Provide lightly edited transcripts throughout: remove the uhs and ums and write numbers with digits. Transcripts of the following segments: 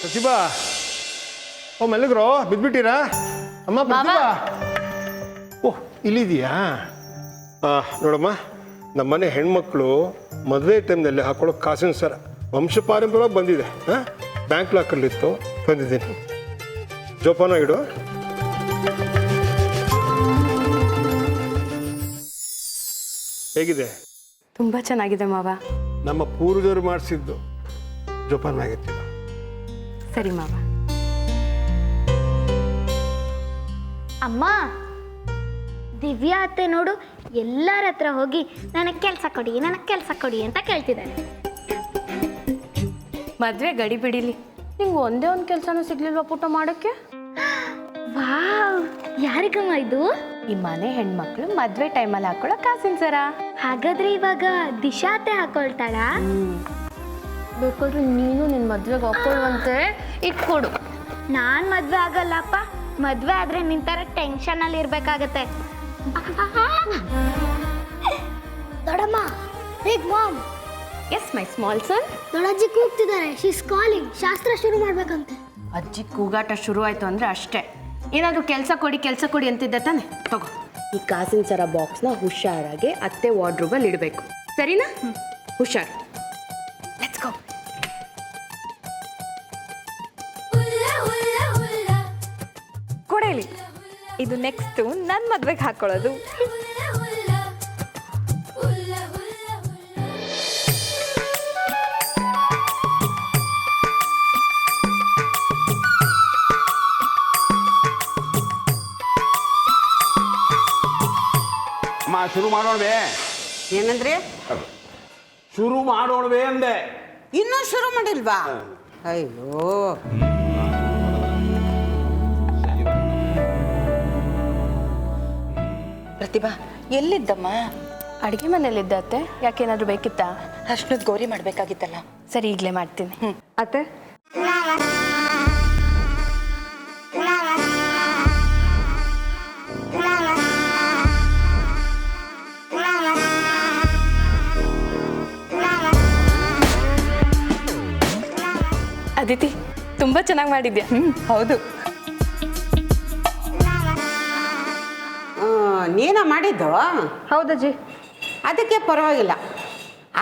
ಪ್ರತಿಭಾ ಓ ಮೆಲ್ಲಗ್ರೋ ಬಿದ್ಬಿಟ್ಟಿರಾ ಅಮ್ಮ ಪ್ರತಿಭಾ ಓಹ್ ಇಲ್ಲಿದೆಯಾ ನೋಡಮ್ಮ ನಮ್ಮನೆ ಹೆಣ್ಮಕ್ಳು ಮದುವೆ ಟೈಮ್ನಲ್ಲಿ ಹಾಕೊಳ್ಳೋ ಕಾಸಿನ ಸರ ವಂಶಪಾರಂಪರ್ಯವಾಗಿ ಬಂದಿದೆ ಬ್ಯಾಂಕ್ ಲಾಕರ್ಲಿತ್ತು ಬಂದಿದ್ದೀನಿ ಜೋಪಾನ ಇಡು ಹೇಗಿದೆ ತುಂಬಾ ಚೆನ್ನಾಗಿದೆ ಮಾವ ನಮ್ಮ ಪೂರ್ವಜರು ಮಾಡಿಸಿದ್ದು ಜೋಪಾನ ಆಗಿರ್ತೀವಿ ಸರಿ ಮಾವ ಅಮ್ಮ ದಿವ್ಯಾ ಅತ್ತೆ ನೋಡು ಎಲ್ಲರ ಹತ್ರ ಹೋಗಿ ನನಗೆ ಕೆಲಸ ಕೊಡಿ ಅಂತ ಕೇಳ್ತಿದ್ದಾಳೆ. ಮದ್ವೆ ಗಡಿ ಬಿಡಿಲಿ ನಿಂಗೆ ಒಂದೇ ಒಂದು ಕೆಲಸನೂ ಸಿಗ್ಲಿಲ್ವಾ ಪುಟ್ಟ ಮಾಡೋಕ್ಕೆ? ವಾವ್, ಯಾರಿಗಮ್ಮ ಇದು? ಈ ಮನೆ ಹೆಣ್ಮಕ್ಳು ಮದ್ವೆ ಟೈಮಲ್ಲಿ ಹಾಕೊಳ್ಳೋ ಕಾಸಿನ ಸರ. ಹಾಗಾದ್ರೆ ಇವಾಗ ದಿಶಾ ಅತ್ತೆ ಹಾಕೊಳ್ತಾಳಾ? ಬೇಕಾದ್ರೆ ನೀನು ನಿನ್ನ ಮದ್ವೆಗೆ ಹಾಕೊಳ್ಳುವಂತೆ ಇಟ್ಕೊಡು. ನಾನು ಮದ್ವೆ ಆಗಲ್ಲಪ್ಪ. ಮದ್ವೆ ಆದ್ರೆ ನಿಂತರ ಟೆನ್ಷನ್ ಅಲ್ಲಿ ಇರ್ಬೇಕಾಗತ್ತೆ. ದೊಡ್ಡಮ್ಮ, big mom. Yes my small son. ದೊಡ್ಡಜ್ಜಿ ಕೂಗ್ತಿದ್ದಾರೆ. She's calling. ಶಾಸ್ತ್ರ ಶುರು ಮಾಡ್ಬೇಕಂತೆ. ಅಜ್ಜಿ ಕೂಗಾಟ ಶುರು ಆಯ್ತು ಅಂದ್ರೆ ಅಷ್ಟೇ. ಏನಾದರೂ ಕೆಲಸ ಕೊಡಿ ಅಂತಿದ್ದೆ ತಾನೆ? ತಗೋ ಈ ಕಾಸಿನ ಸರ ಬಾಕ್ಸ್ನ ಹುಷಾರಾಗಿ ಅತ್ತೆ ವಾರ್ಡ್ರೋಬಲ್ಲಿ ಇಡಬೇಕು, ಸರಿನಾ? ಹುಷಾರು. Let's go. ಕೊಡೇಲಿ, ಇದು ನೆಕ್ಸ್ಟು ನನ್ನ ಮದ್ವೆಗೆ ಹಾಕೊಳ್ಳೋದು. ಶುರು ಮಾಡೋಣವೇ? ಏನಂದ್ರೆ ಶುರು ಮಾಡೋಣವೇ ಅಂದೆ. ಇನ್ನೂ ಶುರು ಮಾಡಿಲ್ವಾ? ಅಯ್ಯೋ, ಪ್ರತಿಭಾ ಎಲ್ಲಿದ್ದಮ್ಮ? ಅಡುಗೆ ಮನೇಲಿದ್ದೆ ಅತ್ತೆ. ಯಾಕೇನಾದರೂ ಬೇಕಿತ್ತಾ? ಅಷ್ಟೊಂದು ಗೌರಿ ಮಾಡಬೇಕಾಗಿತ್ತಲ್ಲ. ಸರಿ, ಈಗಲೇ ಮಾಡ್ತೀನಿ. ಅತ್ತೆ, ಅದಿತಿ, ತುಂಬ ಚೆನ್ನಾಗಿ ಮಾಡಿದ್ಯಾ. ಹೌದು. ನೀನ ಮಾಡಿದ್ದು? ಹೌದಜ್ಜಿ. ಅದಕ್ಕೆ ಪರವಾಗಿಲ್ಲ.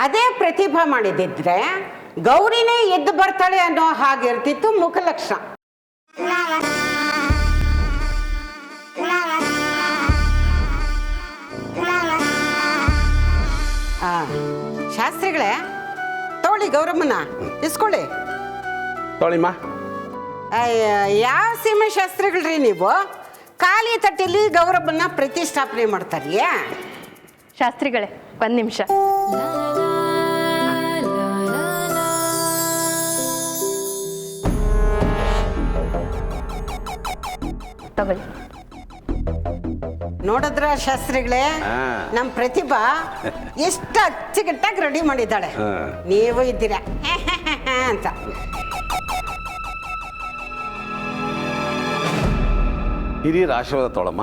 ಅದೇ ಪ್ರತಿಭಾ ಮಾಡಿದ್ದಿದ್ರೆ ಗೌರಿನೇ ಎದ್ದು ಬರ್ತಾಳೆ ಅನ್ನೋ ಹಾಗಿರ್ತಿತ್ತು ಮುಖಲಕ್ಷಣ. ಶಾಸ್ತ್ರಿಗಳೇ, ತಗೊಳ್ಳಿ ಗೌರಮ್ಮನ, ಇಸ್ಕೊಳ್ಳಿ. ತೊಳಿಮ್ಮ. ಯಾವ ಸೀಮೆ ಶಾಸ್ತ್ರಿಗಳ್ರಿ ನೀವು? ಖಾಲಿ ತಟ್ಟೆಲಿ ಗೌರಮ್ಮನ ಪ್ರತಿಷ್ಠಾಪನೆ ಮಾಡ್ತಾರಿಯೇ? ಶಾಸ್ತ್ರಿಗಳೇ, ಒಂದು ನಿಮಿಷ. ತಗೊಳ್ಳಿ. ನೋಡಿದ್ರ ಶಾಸ್ತ್ರಿಗಳೇ, ನಮ್ಮ ಪ್ರತಿಭಾ ಎಷ್ಟು ಅಚ್ಚುಕಟ್ಟಾಗಿ ರೆಡಿ ಮಾಡಿದ್ದಾಳೆ. ನೀವು ಇದ್ದೀರಾ ಅಂತ. ಹಿರಿಯರ ಆಶೀರ್ವಾದ ತೊಳಮ್ಮ.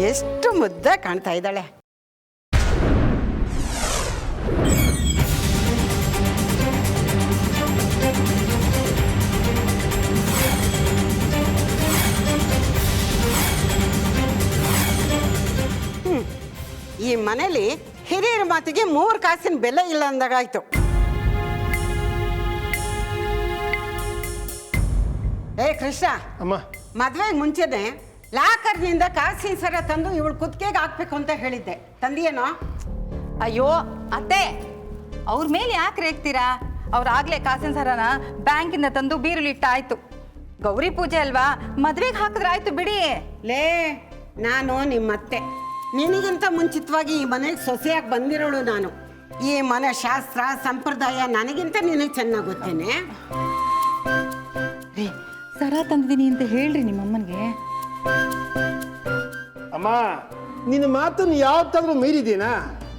ಎಷ್ಟು ಮುದ್ದೆ ಕಾಣ್ತಾ ಇದ್ದಾಳೆ. ಈ ಮನೇಲಿ ಹಿರಿಯರ ಮಾತಿಗೆ 3 ಕಾಸಿನ ಬೆಲೆ ಇಲ್ಲ ಅಂದಾಗಾಯ್ತು. ಏ ಕೃಷ್ಣ, ಅಮ್ಮ ಮದ್ವೆಗೆ ಮುಂಚೆನೆ ಲಾಕರ್ನಿಂದ ಕಾಸಿನ ಸರ ತಂದು ಇವಳು ಕುತ್ತಿಗೆಗೆ ಹಾಕ್ಬೇಕು ಅಂತ ಹೇಳಿದ್ದೆ. ತಂದಿಯೇನೋ? ಅಯ್ಯೋ ಅತ್ತೆ, ಅವ್ರ ಮೇಲೆ ಯಾಕೆ ರೇಗ್ತೀರಾ? ಅವ್ರಾಗ್ಲೇ ಕಾಸಿನ ಸರನ ಬ್ಯಾಂಕಿಂದ ತಂದು ಬೀರುಲಿಟ್ಟಾಯ್ತು. ಗೌರಿ ಪೂಜೆ ಅಲ್ವಾ, ಮದ್ವೆಗೆ ಹಾಕಿದ್ರಾಯ್ತು ಬಿಡಿ. ಲೇ, ನಾನು ನಿಮ್ಮತ್ತೆ. ನಿನಗಿಂತ ಮುಂಚಿತವಾಗಿ ಈ ಮನೆಗೆ ಸೊಸೆಯಾಗಿ ಬಂದಿರೋಳು ನಾನು. ಈ ಮನೆ ಶಾಸ್ತ್ರ ಸಂಪ್ರದಾಯ ನನಗಿಂತ ನಿನಗೆ ಚೆನ್ನಾಗಿ ಗೊತ್ತೇನೆ. ರೀ, ಸರ ತಂದಿದ್ದೀನಿ ಅಂತ ಹೇಳ್ರಿ ನಿಮ್ಮಮ್ಮನಿಗೆ. ಅಮ್ಮ, ನಿನ್ನ ಮಾತನ್ನು ಯಾವತ್ತಾದ್ರೂ ಮೀರಿದೀನಾ?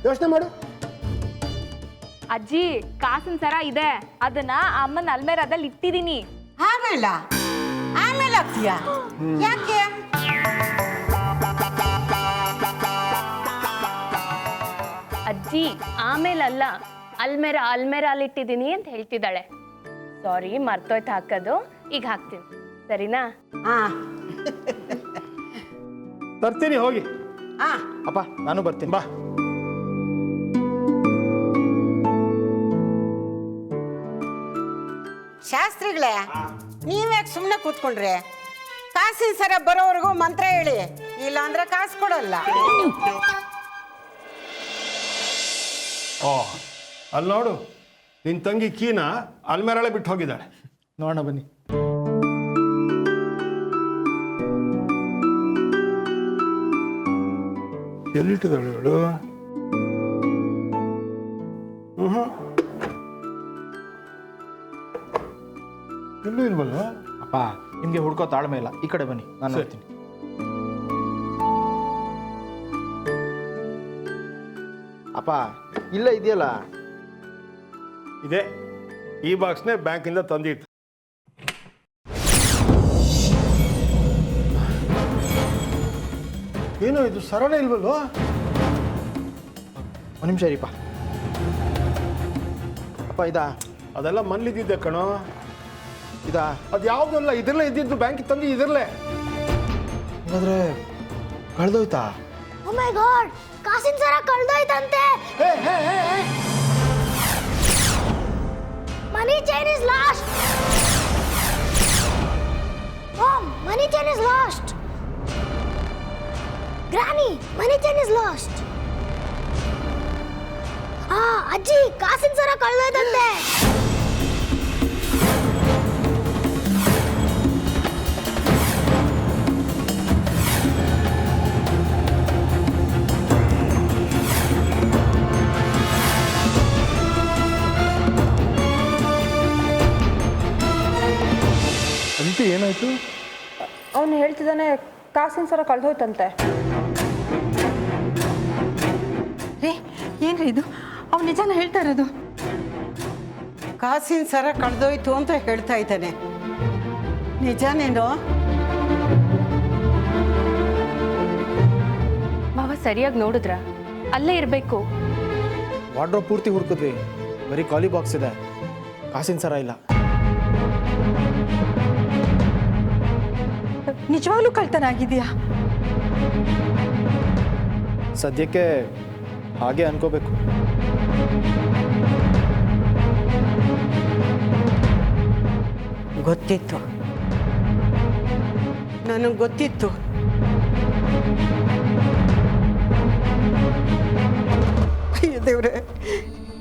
ಯೋಚನೆ ಮಾಡು. ಅಜ್ಜಿ, ಕಾಸಿನ ಸರ ಇದೆ, ಅದನ್ನ ಅಮ್ಮನ ಅಲ್ಮೇರಾದಲ್ಲಿ ಇಟ್ಟಿದ್ದೀನಿ. ಆಮೇಲೆ ಆಗ್ತೀಯಾ? ಯಾಕೆ? ಅಜ್ಜಿ ಆಮೇಲಲ್ಲ, ಅಲ್ಮೇರಾಲಿಟ್ಟಿದ್ದೀನಿ ಅಂತ ಹೇಳ್ತಿದ್ದಾಳೆ. ಸಾರಿ, ಮರ್ತೋಯ್ತು ಹಾಕೋದು. ಈಗ ಹಾಕ್ತೀನಿ, ಸರಿನಾ? ಹಾ ತರ್ತೀನಿ, ಹೋಗಿ. ಹಾ ಅಪ್ಪ ನಾನು ಬರ್ತೀನಿ. ಬಾ. ಶಾಸ್ತ್ರಿಗಳೇ, ನೀವ್ಯಾಕೆ ಸುಮ್ಮನೆ ಕೂತ್ಕೊಂಡ್ರೆ? ಕಾಸಿನ ಸರ ಬರೋವರೆಗೂ ಮಂತ್ರ ಹೇಳಿ, ಇಲ್ಲ ಅಂದ್ರೆ ಕಾಸು ಕೊಡಲ್ಲ. ಓ, ಅಲ್ಲಿ ನೋಡು, ನಿನ್ನ ತಂಗಿ ಕೀನ ಅಲ್ಮೇರಾಳೆ ಬಿಟ್ಟು ಹೋಗಿದ್ದಾಳೆ. ನೋಡೋಣ ಬನ್ನಿ. ಎಲ್ಲಿಟ್ಟಿದ್ದಾಳೆ ಹೇಳು? ಎಲ್ಲೂ ಇಲ್ವಲ್ಲ? ಅಪ್ಪ ನಿಮಗೆ ಹುಡ್ಕೋ ತಾಳ್ಮೆ ಇಲ್ಲ, ಈ ಕಡೆ ಬನ್ನಿ, ನಾನು ಸರಿ. ನೋಡ್ತೀನಿ. ಅಪ್ಪ ಇಲ್ಲ ಇದೆಯಲ್ಲ. ಇದೆ, ಈ ಬಾಕ್ಸ್ನೇ ಬ್ಯಾಂಕಿಂದ ತಂದಿಟ್ಟು. ಏನೋ ಇದು ಸರಳ ಇಲ್ವಲ್ವ? ಒಂದು ನಿಮಿಷ ಇರಿಪ್ಪ. ಅಪ್ಪ ಇದಾ? ಅದೆಲ್ಲ ಮನ್ಲಿದ್ದಿದ್ದೆ ಕಣೋ. ಇದಾ? ಅದು ಯಾವುದಲ್ಲ, ಇದ್ರಲ್ಲೇ ಇದ್ದಿದ್ದು, ಬ್ಯಾಂಕಿಗೆ ತಂದು ಇದ್ರಲ್ಲೇ. ಹಾಗಾದ್ರೆ ಕಳೆದೋಯ್ತಾ? ಓ ಮೈ ಗಾಡ್, ಕಾಸಿನ ಸರ ಕಳ್ದೋಯ್ತಂತೆ. Money chain is lost. Mom, money chain is lost. Granny, money chain is lost. ಅಜ್ಜಿ, ಕಾಸಿನ ಸರ ಕಳ್ದೋಯ್ತಂತೆ. ಅದಕ್ಕೆ ಏನಾಯ್ತು? ಅವನು ಹೇಳ್ತಿದ್ದಾನೆ ಕಾಸಿನ ಸರ ಕಳ್ದೋಯ್ತಂತೆ. ರೀ ಏನ್ರಿ ಇದು? ಅವ್ನು ನಿಜಾನ ಹೇಳ್ತಾ ಇರೋದು? ಕಾಸಿನ ಸರ ಕಳೆದೋಯ್ತು ಅಂತ ಹೇಳ್ತಾ ಇದ್ದಾನೆ. ನಿಜಾನೇನೋ? ಮಾವ ಸರಿಯಾಗಿ ನೋಡಿದ್ರ? ಅಲ್ಲೇ ಇರಬೇಕು. ವಾರ್ಡ್ರೋಬ್ ಪೂರ್ತಿ ಹುಡ್ಕಿದ್ವಿ, ಬರೀ ಖಾಲಿ ಬಾಕ್ಸ್ ಇದೆ, ಕಾಸಿನ ಸರ ಇಲ್ಲ. ನಿಜವಾಗ್ಲೂ ಕಳ್ತನ ಆಗಿದೆಯಾ? ಸದ್ಯಕ್ಕೆ ಹಾಗೆ ಅನ್ಕೋಬೇಕು. ಗೊತ್ತಿತ್ತು, ನನಗೆ ಗೊತ್ತಿತ್ತು. ಅಯ್ಯೋ ದೇವ್ರೆ,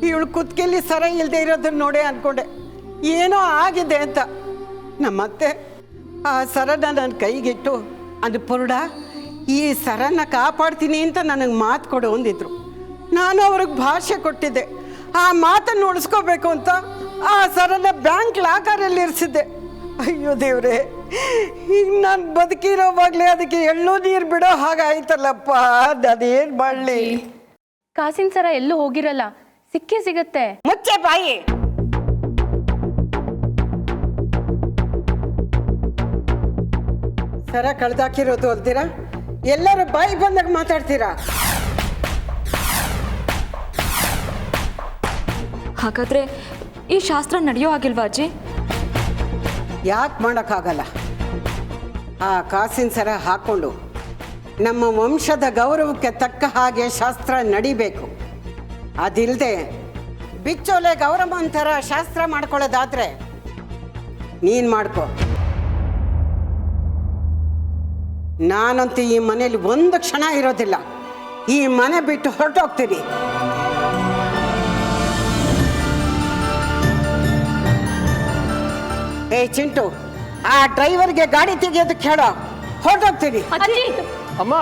ಇವಳು ಕುತ್ಕೆಯಲ್ಲಿ ಸರ ಇಲ್ಲದೆ ಇರೋದನ್ನ ನೋಡೇ ಅನ್ಕೊಂಡೆ ಏನೋ ಆಗಿದೆ ಅಂತ. ನಮ್ಮತ್ತೆ ಆ ಸರನ ನನ್ನ ಕೈಗಿಟ್ಟು, ಅದು ಪುರುಡ, ಈ ಸರನ ಕಾಪಾಡ್ತೀನಿ ಅಂತ ನನಗೆ ಮಾತು ಕೊಡು ಅಂದಿದ್ರು. ನಾನು ಅವ್ರಿಗೆ ಭಾಷೆ ಕೊಟ್ಟಿದ್ದೆ. ಆ ಮಾತನ್ನು ಉಳಿಸ್ಕೋಬೇಕು ಅಂತ ಆ ಸರನ ಬ್ಯಾಂಕ್ ಲಾಕರಲ್ಲಿ ಇರಿಸಿದ್ದೆ. ಅಯ್ಯೋ ದೇವ್ರೆ, ಈಗ ನಾನು ಬದುಕಿರೋವಾಗಲೇ ಅದಕ್ಕೆ ಎಳ್ಳು ನೀರು ಬಿಡೋ ಹಾಗಾಯ್ತಲ್ಲಪ್ಪ. ನಾನೇನು ಮಾಡಲಿ? ಕಾಸಿನ ಸರ ಎಲ್ಲೂ ಹೋಗಿರಲ್ಲ, ಸಿಕ್ಕೇ ಸಿಗತ್ತೆ. ಮುಚ್ಚೆ ಬಾಯಿ. ಸರ ಕಳ್ದಾಕಿರೋದು ಅಲ್ದಿರಾ ಎಲ್ಲರೂ ಬಾಯಿ ಬಂದಾಗ ಮಾತಾಡ್ತೀರಾ? ಹಾಗಾದ್ರೆ ಈ ಶಾಸ್ತ್ರ ನಡೆಯೋ ಆಗಿಲ್ವಾ ಅಜ್ಜಿ? ಯಾಕೆ ಮಾಡೋಕ್ಕಾಗಲ್ಲ? ಆ ಕಾಸಿನ ಸರ ಹಾಕ್ಕೊಂಡು ನಮ್ಮ ವಂಶದ ಗೌರವಕ್ಕೆ ತಕ್ಕ ಹಾಗೆ ಶಾಸ್ತ್ರ ನಡಿಬೇಕು. ಅದಿಲ್ಲದೆ ಬಿಚ್ಚೋಲೆ ಗೌರವ ಅಂತರ ಶಾಸ್ತ್ರ ಮಾಡ್ಕೊಳ್ಳೋದಾದ್ರೆ ನೀನು ಮಾಡ್ಕೊ. ನಾನಂತೂ ಈ ಮನೇಲಿ ಒಂದು ಕ್ಷಣ ಇರೋದಿಲ್ಲ. ಈ ಮನೆ ಬಿಟ್ಟು ಹೊರಟೋಗ್ತೀನಿ. ಏ ಚಿಂಟು, ಆ ಡ್ರೈವರ್ಗೆ ಗಾಡಿ ತೆಗೆಯೋದಕ್ಕೆ ಹೇಳೋ, ಹೊರಟೋಗ್ತೀನಿ. ಅಜ್ಜಿ, ಅಮ್ಮ,